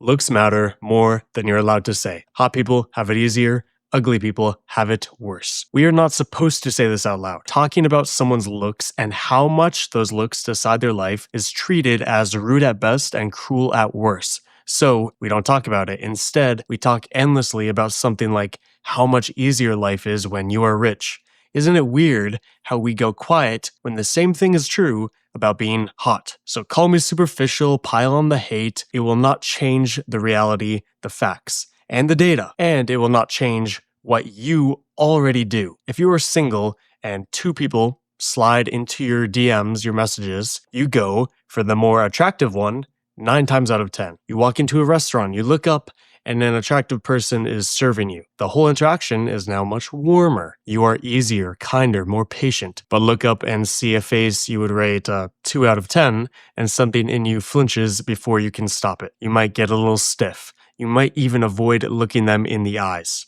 Looks matter more than you're allowed to say. Hot people have it easier. Ugly people have it worse. We are not supposed to say this out loud. Talking about someone's looks and how much those looks decide their life is treated as rude at best and cruel at worst. So we don't talk about it. Instead, we talk endlessly about something like how much easier life is when you are rich. Isn't it weird how we go quiet when the same thing is true about being hot? So call me superficial, pile on the hate. It will not change the reality, the facts, and the data. And it will not change what you already do. If you are single and two people slide into your DMs, your messages, you go for the more attractive one 9 times out of 10. You walk into a restaurant, you look up, and an attractive person is serving you. The whole interaction is now much warmer. You are easier, kinder, more patient. But look up and see a face you would rate 2 out of 10, and something in you flinches before you can stop it. You might get a little stiff. You might even avoid looking them in the eyes.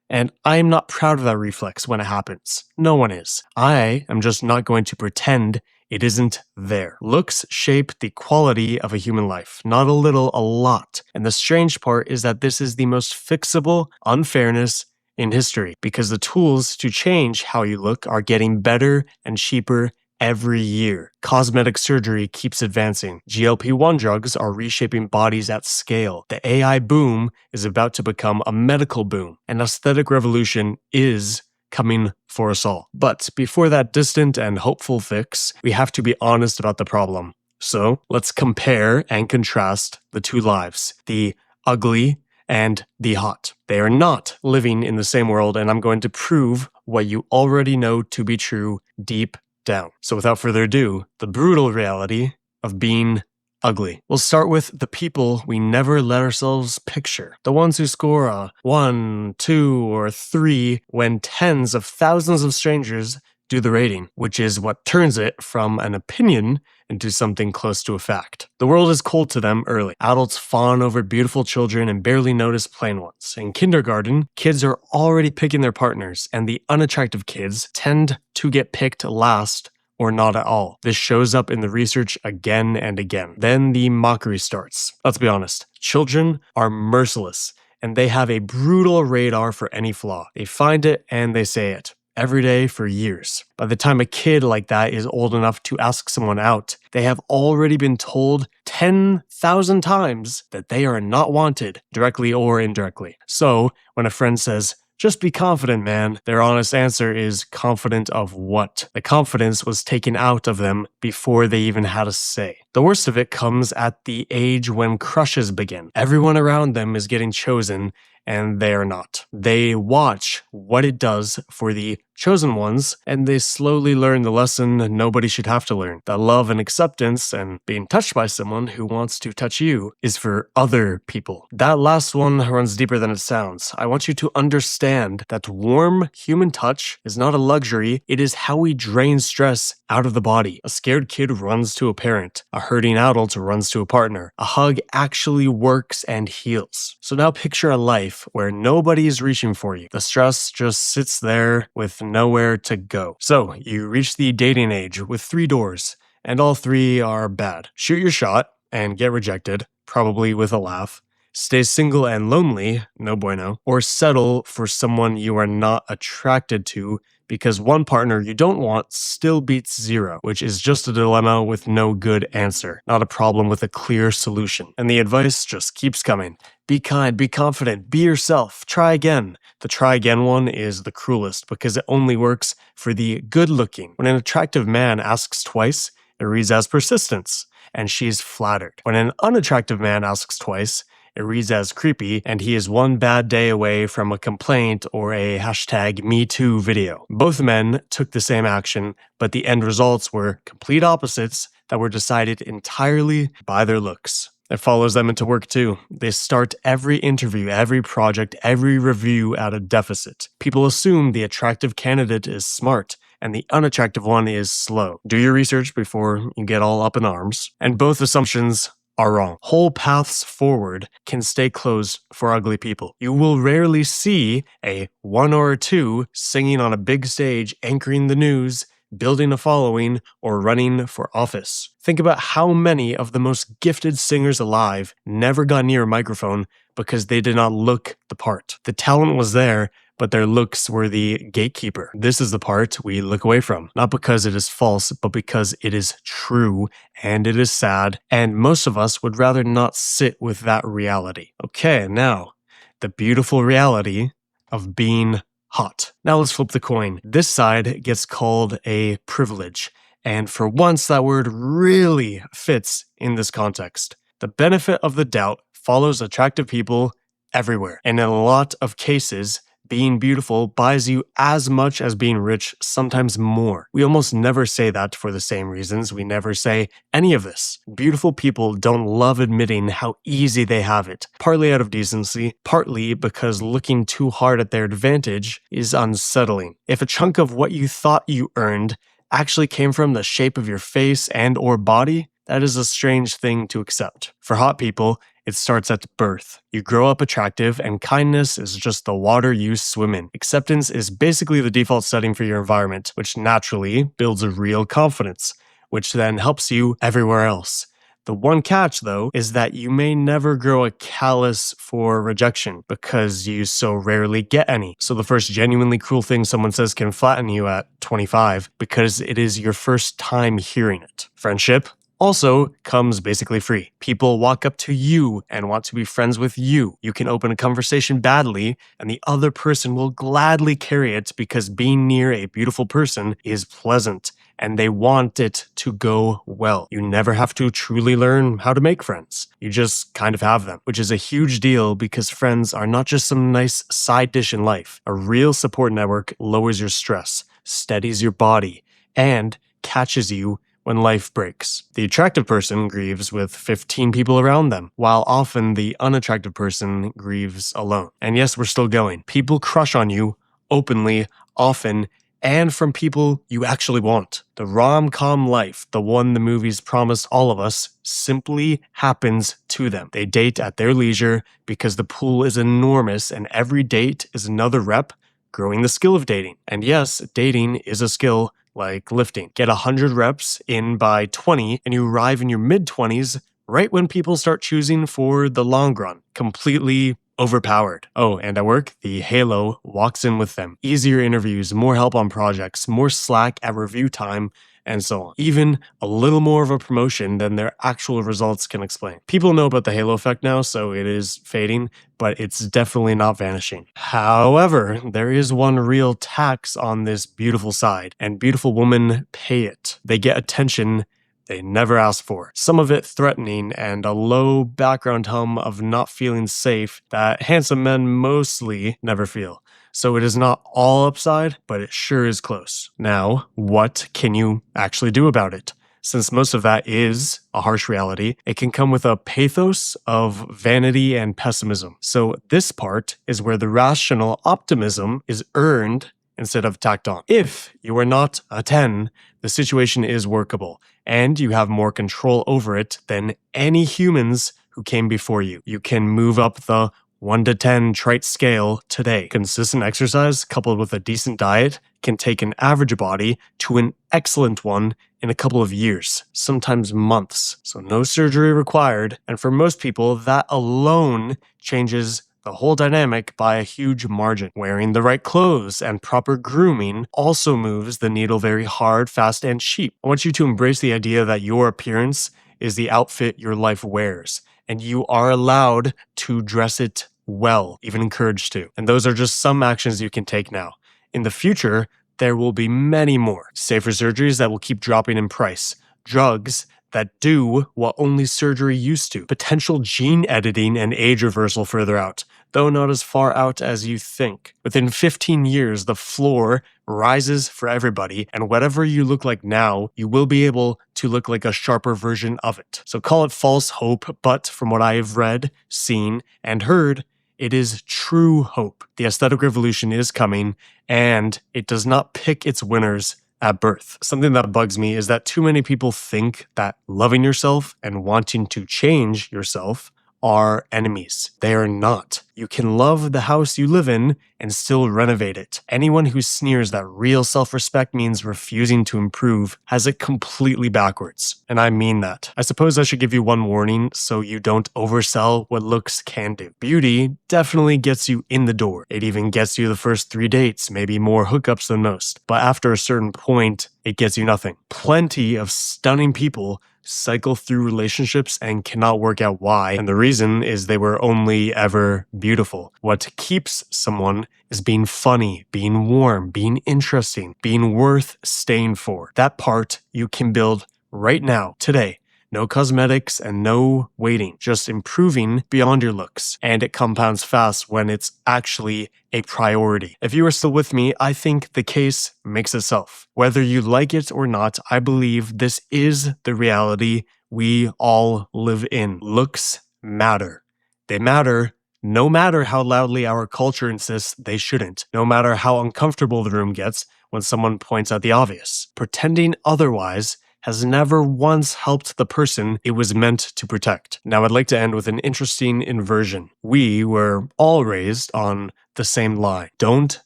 And I am not proud of that reflex when it happens. No one is. I am just not going to pretend it isn't there. Looks shape the quality of a human life. Not a little, a lot. And the strange part is that this is the most fixable unfairness in history, because the tools to change how you look are getting better and cheaper every year. Cosmetic surgery keeps advancing. GLP-1 drugs are reshaping bodies at scale. The AI boom is about to become a medical boom. An aesthetic revolution is coming for us all. But before that distant and hopeful fix, we have to be honest about the problem. So let's compare and contrast the two lives, the ugly and the hot. They are not living in the same world, and I'm going to prove what you already know to be true deep down. So without further ado, the brutal reality of being ugly. We'll start with the people we never let ourselves picture. The ones who score a 1, 2, or 3 when tens of thousands of strangers do the rating, which is what turns it from an opinion into something close to a fact. The world is cold to them early. Adults fawn over beautiful children and barely notice plain ones. In kindergarten, kids are already picking their partners, and the unattractive kids tend to get picked last or not at all. This shows up in the research again and again. Then the mockery starts. Let's be honest, children are merciless, and they have a brutal radar for any flaw. They find it and they say it. Every day for years. By the time a kid like that is old enough to ask someone out, they have already been told 10,000 times that they are not wanted, directly or indirectly. So, when a friend says, "Just be confident, man," their honest answer is, confident of what? The confidence was taken out of them before they even had a say. The worst of it comes at the age when crushes begin. Everyone around them is getting chosen, and they are not. They watch what it does for the chosen ones, and they slowly learn the lesson nobody should have to learn. That love and acceptance and being touched by someone who wants to touch you is for other people. That last one runs deeper than it sounds. I want you to understand that warm human touch is not a luxury, it is how we drain stress out of the body. A scared kid runs to a parent. A hurting adult runs to a partner. A hug actually works and heals. So now picture a life where nobody is reaching for you. The stress just sits there with nowhere to go. So you reach the dating age with 3 doors, and all 3 are bad. Shoot your shot and get rejected, probably with a laugh. Stay single and lonely, no bueno. Or settle for someone you are not attracted to because one partner you don't want still beats 0, which is just a dilemma with no good answer, not a problem with a clear solution. And the advice just keeps coming. Be kind, be confident, be yourself, try again. The try again one is the cruelest because it only works for the good looking. When an attractive man asks twice, it reads as persistence, and she's flattered. When an unattractive man asks twice, it reads as creepy, and he is one bad day away from a complaint or a #MeToo video. Both men took the same action, but the end results were complete opposites that were decided entirely by their looks. It follows them into work too. They start every interview, every project, every review at a deficit. People assume the attractive candidate is smart, and the unattractive one is slow. Do your research before you get all up in arms. And both assumptions are wrong. Whole paths forward can stay closed for ugly people. You will rarely see a 1 or a 2 singing on a big stage, anchoring the news, building a following, or running for office. Think about how many of the most gifted singers alive never got near a microphone because they did not look the part. The talent was there, but their looks were the gatekeeper. This is the part we look away from, not because it is false, but because it is true and it is sad, and most of us would rather not sit with that reality. Okay, now, the beautiful reality of being hot. Now let's flip the coin. This side gets called a privilege, and for once that word really fits in this context. The benefit of the doubt follows attractive people everywhere, and in a lot of cases, being beautiful buys you as much as being rich, sometimes more. We almost never say that for the same reasons. We never say any of this. Beautiful people don't love admitting how easy they have it, partly out of decency, partly because looking too hard at their advantage is unsettling. If a chunk of what you thought you earned actually came from the shape of your face and or body, that is a strange thing to accept. For hot people, it starts at birth. You grow up attractive, and kindness is just the water you swim in. Acceptance is basically the default setting for your environment, which naturally builds a real confidence, which then helps you everywhere else. The one catch, though, is that you may never grow a callus for rejection because you so rarely get any. So the first genuinely cruel thing someone says can flatten you at 25 because it is your first time hearing it. Friendship also comes basically free. People walk up to you and want to be friends with you. You can open a conversation badly, and the other person will gladly carry it because being near a beautiful person is pleasant, and they want it to go well. You never have to truly learn how to make friends. You just kind of have them, which is a huge deal because friends are not just some nice side dish in life. A real support network lowers your stress, steadies your body, and catches you when life breaks. The attractive person grieves with 15 people around them, while often the unattractive person grieves alone. And yes, we're still going. People crush on you openly, often, and from people you actually want. The rom-com life, the one the movies promised all of us, simply happens to them. They date at their leisure because the pool is enormous and every date is another rep growing the skill of dating. And yes, dating is a skill like lifting. Get 100 reps in by 20 and you arrive in your mid-20s right when people start choosing for the long run. Completely overpowered. Oh, and at work, the halo walks in with them. Easier interviews, more help on projects, more slack at review time, and so on. Even a little more of a promotion than their actual results can explain. People know about the halo effect now, so it is fading, but it's definitely not vanishing. However, there is one real tax on this beautiful side, and beautiful women pay it. They get attention they never asked for. Some of it threatening and a low background hum of not feeling safe that handsome men mostly never feel. So it is not all upside, but it sure is close. Now, what can you actually do about it? Since most of that is a harsh reality, it can come with a pathos of vanity and pessimism. So this part is where the rational optimism is earned instead of tacked on. If you are not a 10, the situation is workable, and you have more control over it than any humans who came before you. You can move up the 1 to 10 trite scale today. Consistent exercise coupled with a decent diet can take an average body to an excellent one in a couple of years, sometimes months. So no surgery required, and for most people, that alone changes the whole dynamic by a huge margin. Wearing the right clothes and proper grooming also moves the needle very hard, fast, and cheap. I want you to embrace the idea that your appearance is the outfit your life wears, and you are allowed to dress it well, even encouraged to. And those are just some actions you can take now. In the future, there will be many more. Safer surgeries that will keep dropping in price. Drugs that do what only surgery used to. Potential gene editing and age reversal further out, though not as far out as you think. Within 15 years, the floor rises for everybody, and whatever you look like now, you will be able to look like a sharper version of it. So call it false hope, but from what I have read, seen, and heard, it is true hope. The aesthetic revolution is coming, and it does not pick its winners at birth. Something that bugs me is that too many people think that loving yourself and wanting to change yourself are enemies. They are not. You can love the house you live in and still renovate it. Anyone who sneers that real self-respect means refusing to improve has it completely backwards. And I mean that. I suppose I should give you one warning so you don't oversell what looks can do. Beauty definitely gets you in the door. It even gets you the first 3 dates, maybe more hookups than most. But after a certain point, it gets you nothing. Plenty of stunning people cycle through relationships and cannot work out why, and the reason is they were only ever beautiful. What keeps someone is being funny, being warm, being interesting, being worth staying for. That part you can build right now, today. No cosmetics and no waiting, just improving beyond your looks. And it compounds fast when it's actually a priority. If you are still with me, I think the case makes itself. Whether you like it or not, I believe this is the reality we all live in. Looks matter. They matter no matter how loudly our culture insists they shouldn't, no matter how uncomfortable the room gets when someone points out the obvious. Pretending otherwise has never once helped the person it was meant to protect. Now, I'd like to end with an interesting inversion. We were all raised on the same line. Don't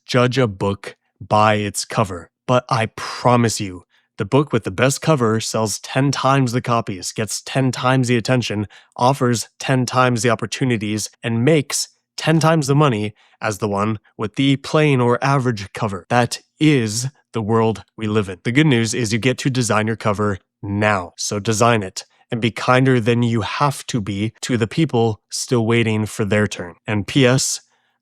judge a book by its cover. But I promise you, the book with the best cover sells 10 times the copies, gets 10 times the attention, offers 10 times the opportunities, and makes 10 times the money as the one with the plain or average cover. That is the world we live in. The good news is you get to design your cover now. So design it and be kinder than you have to be to the people still waiting for their turn. And P.S.,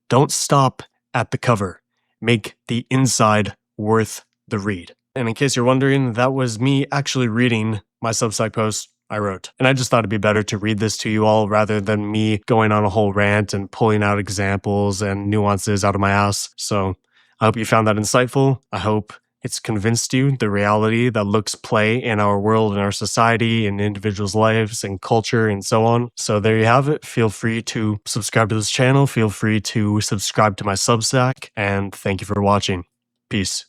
don't stop at the cover. Make the inside worth the read. And in case you're wondering, that was me actually reading my Substack post I wrote. And I just thought it'd be better to read this to you all rather than me going on a whole rant and pulling out examples and nuances out of my ass. So I hope you found that insightful. I hope it's convinced you the reality that looks play in our world and our society and individuals' lives and culture and so on. So there you have it. Feel free to subscribe to this channel. Feel free to subscribe to my Substack. And thank you for watching. Peace.